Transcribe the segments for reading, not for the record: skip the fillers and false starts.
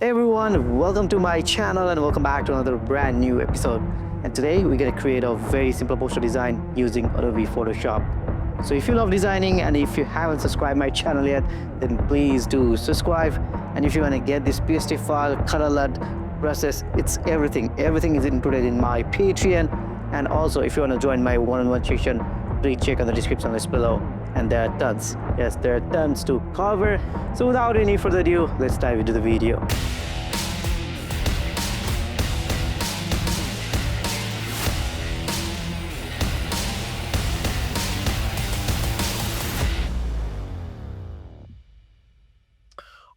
Hey everyone, welcome to my channel and welcome back to another brand new episode. And today we're gonna create a very simple poster design using Adobe Photoshop. So if you love designing and if you haven't subscribed my channel yet, then please do subscribe. And if you wanna get this PSD file, color process, it's everything. Everything is included in my Patreon. And also if you wanna join my one-on-one session, please check on the description list below. And there are tons, yes, there are tons to cover. So without any further ado, let's dive into the video.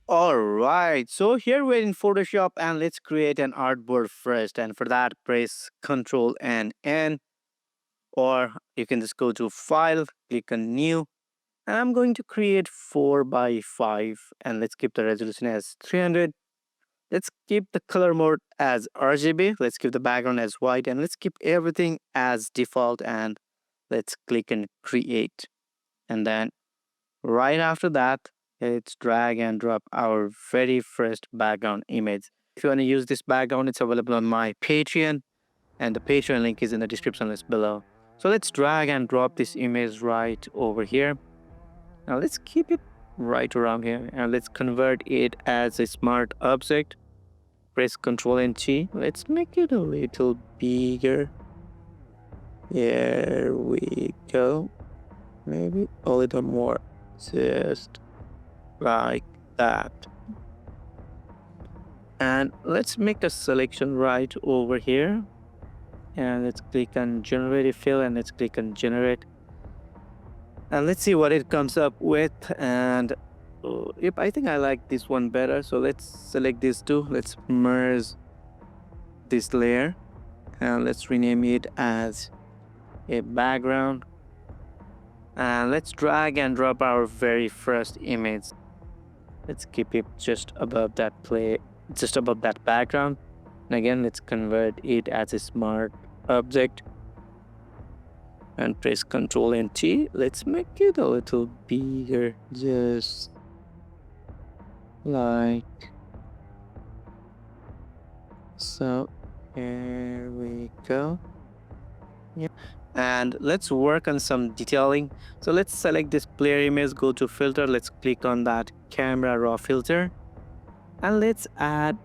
All right, so here we're in Photoshop and let's create an artboard first. And for that, press Ctrl and N, or you can just go to File, click on New. And I'm going to create 4 by 5 and let's keep the resolution as 300. Let's keep the color mode as RGB. Let's keep the background as white and let's keep everything as default and let's click and create. And then right after that, let's drag and drop our very first background image. If you want to use this background, it's available on my Patreon and the Patreon link is in the description list below. So let's drag and drop this image right over here. Now let's keep it right around here and let's convert it as a smart object. Press Ctrl and G. Let's make it a little bigger. There we go. Maybe a little more. Just like that. And let's make a selection right over here. And let's click on Generative Fill and let's click on Generate. And let's see what it comes up with. And yep, I think I like this one better. So let's select these two. Let's merge this layer. And let's rename it as a background. And let's drag and drop our very first image. Let's keep it just above that background. And again, let's convert it as a smart object. And press Ctrl and T. Let's make it a little bigger, just like so. Here we go. Yeah. And let's work on some detailing. So let's select this player image, go to filter, let's click on that camera raw filter. And let's add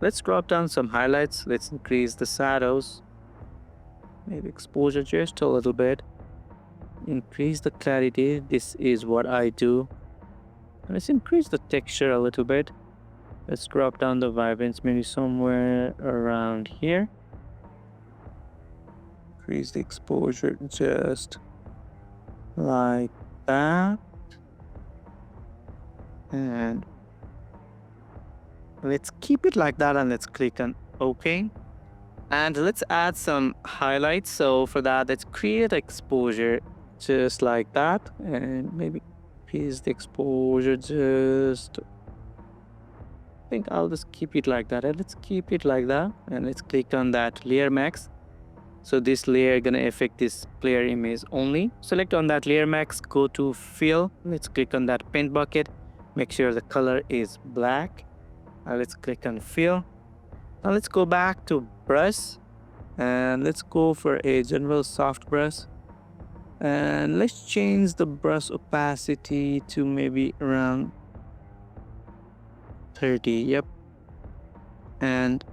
let's drop down some highlights. Let's increase the shadows. Maybe exposure just a little bit. Increase the clarity. This is what I do. And let's increase the texture a little bit. Let's drop down the vibrance maybe somewhere around here. Increase the exposure just like that. And let's keep it like that and let's click on OK. And let's add some highlights. So for that, let's create exposure just like that. And maybe increase the exposure just... I think I'll just keep it like that. And let's keep it like that. And let's click on that layer max. So this layer gonna affect this player image only. Select on that layer max, go to fill. Let's click on that paint bucket. Make sure the color is black. Let's click on fill. Now let's go back to brush and let's go for a general soft brush. And let's change the brush opacity to maybe around 30. Yep. And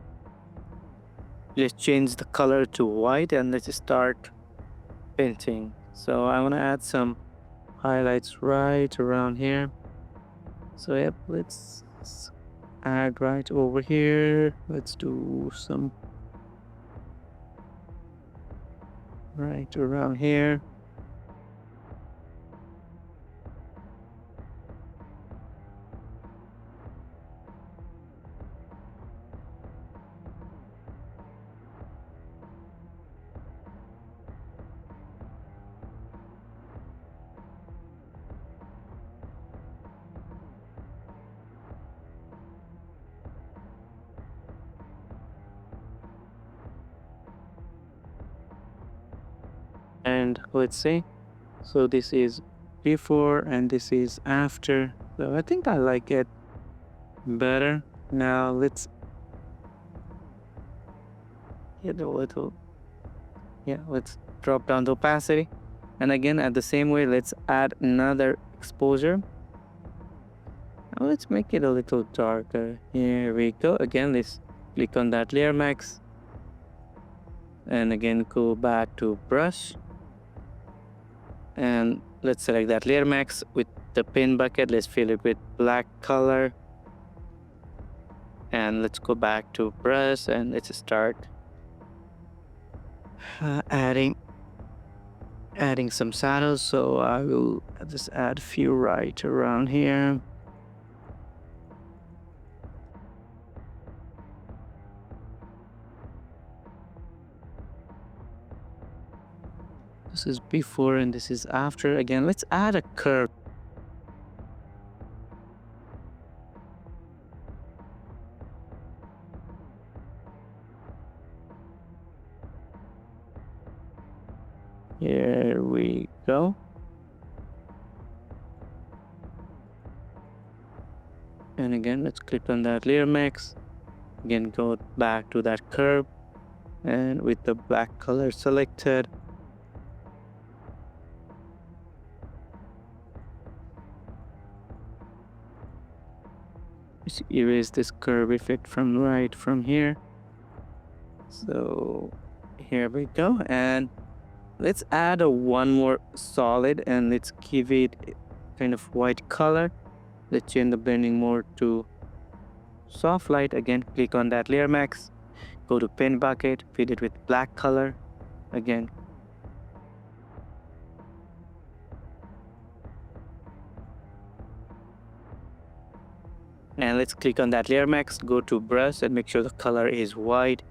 let's change the color to white and let's start painting. So I want to add some highlights right around here. So yep, let's add right over here. Let's do some right around here. And let's see. So this is before and this is after. So I think I like it better. Now let's get a little, yeah, let's drop down the opacity. And again, at the same way, let's add another exposure. Now let's make it a little darker. Here we go. Again, let's click on that layer max. And again, go back to brush. And let's select that layer max with the pin bucket. Let's fill it with black color. And let's go back to brush and let's start adding some shadows. So I will just add a few right around here. This is before and this is after. Again, let's add a curve. Here we go. And again, let's click on that layer max. Again, go back to that curve. And with the black color selected, let's erase this curve effect from here. So here we go. And let's add one more solid and let's give it kind of white color. Let's change the blending mode to soft light. Again, click on that layer max, go to pin bucket, fill it with black color. Again, and let's click on that layer max, go to brush and make sure the color is white.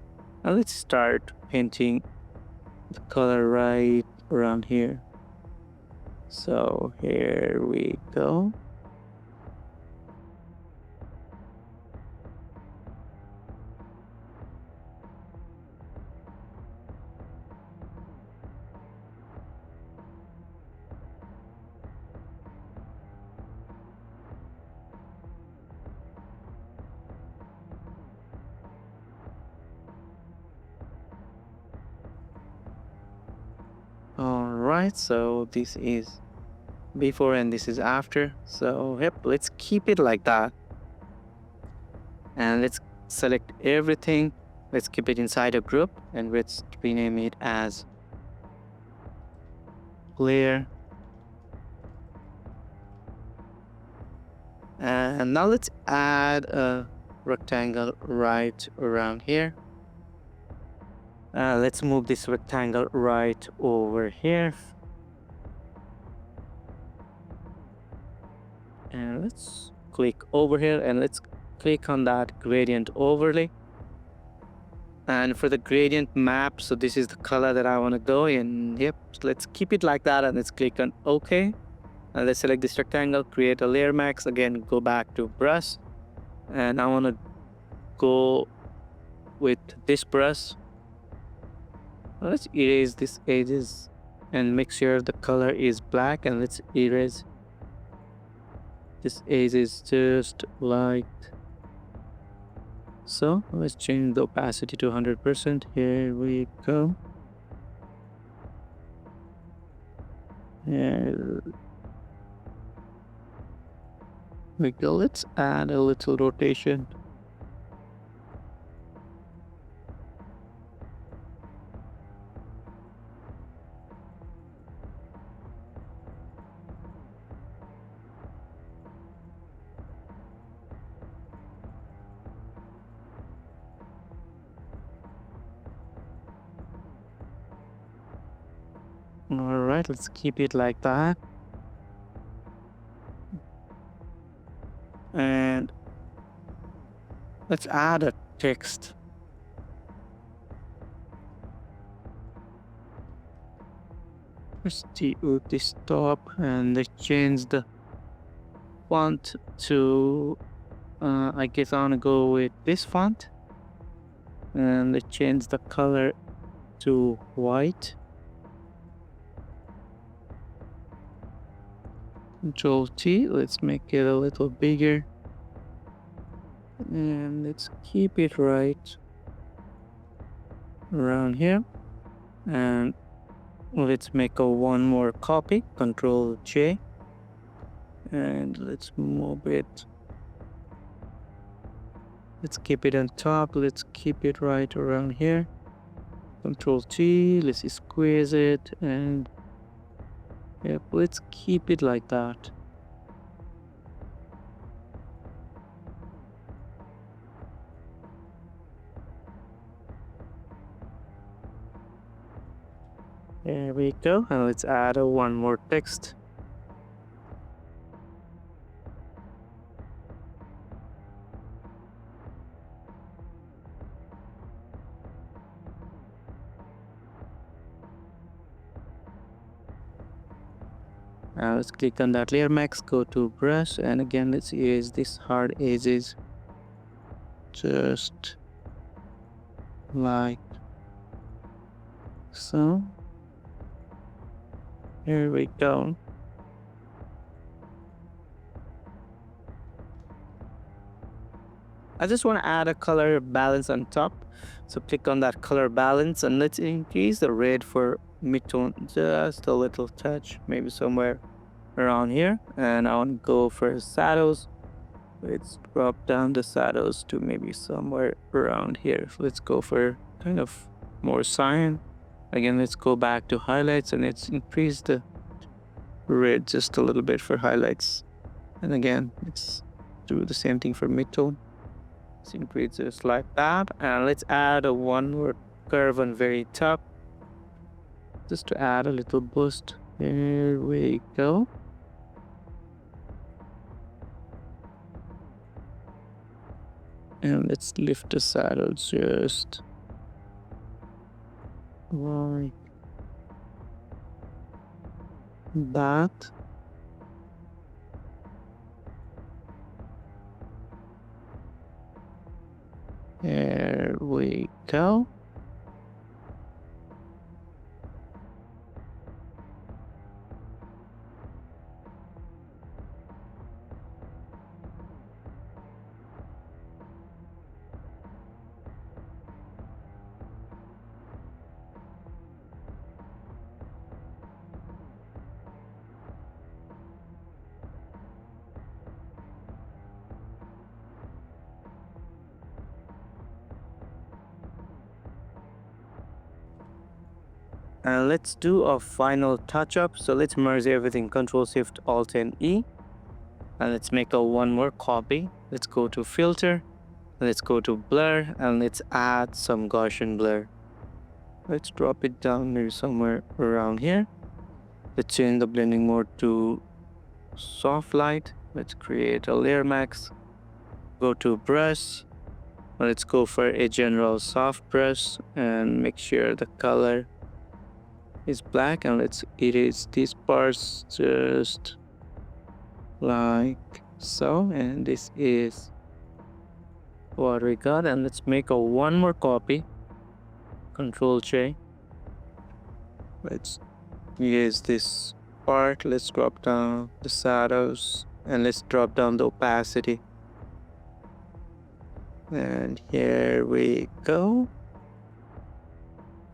And let's start painting the color right around here. So here we go. All right, so this is before and this is after. So yep, let's keep it like that. And let's select everything. Let's keep it inside a group and let's rename it as layer. And now let's add a rectangle right around here. Let's move this rectangle right over here. And let's click over here and let's click on that gradient overlay. And for the gradient map, so this is the color that I want to go in. Yep, so let's keep it like that and let's click on OK. And let's select this rectangle, create a layer max. Again, go back to brush. And I want to go with this brush. Let's erase these edges and make sure the color is black. And let's erase this edge is just like so. Let's change the opacity to 100%. Here we go. Here we go. Let's add a little rotation. All right, let's keep it like that. And let's add a text. Let's do this top and let's change the font to, I guess I want to go with this font. And let's change the color to white. Control T, let's make it a little bigger. And let's keep it right around here. And let's make a one more copy, Control J. And let's move it. Let's keep it on top. Let's keep it right around here. Control T. Let's squeeze it. And yep, let's keep it like that. There we go. And let's add one more text. Let's click on that layer max, go to brush, and again let's use this hard edges just like so. Here we go. I just want to add a color balance on top. So click on that color balance and let's increase the red for mid-tone just a little touch, maybe somewhere around here. And I want to go for shadows. Let's drop down the shadows to maybe somewhere around here. So let's go for kind of more cyan. Again, let's go back to highlights and let's increase the red just a little bit for highlights. And again, let's do the same thing for mid-tone. Let's increase just like that. And let's add a one more curve on very top. Just to add a little boost. There we go. And let's lift the saddle just like that. There we go. And let's do a final touch up. So let's merge everything, Control Shift Alt and E. And let's make a one more copy. Let's go to filter. Let's go to blur and let's add some Gaussian blur. Let's drop it down maybe somewhere around here. Let's change the blending mode to soft light. Let's create a layer max. Go to brush. Let's go for a general soft brush and make sure the color is black, and let's erase these parts just like so. And this is what we got. And let's make a one more copy. Control J. Let's use this part. Let's drop down the shadows and let's drop down the opacity. And here we go.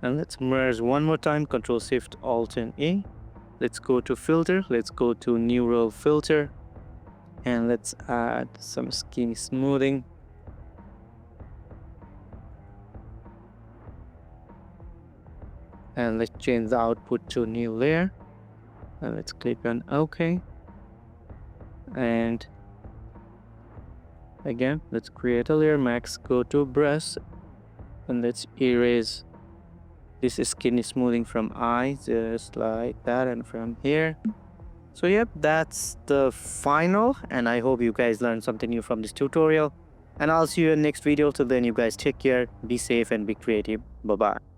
And let's merge one more time, Control Shift Alt and E. Let's go to filter, let's go to neural filter, and let's add some skin smoothing. And let's change the output to new layer. And let's click on OK. And again, let's create a layer max, go to brush, and let's erase this skin smoothing from eye, just like that, and from here. So yep, that's the final, and I hope you guys learned something new from this tutorial. And I'll see you in the next video. Till then, you guys take care, be safe, and be creative. Bye-bye.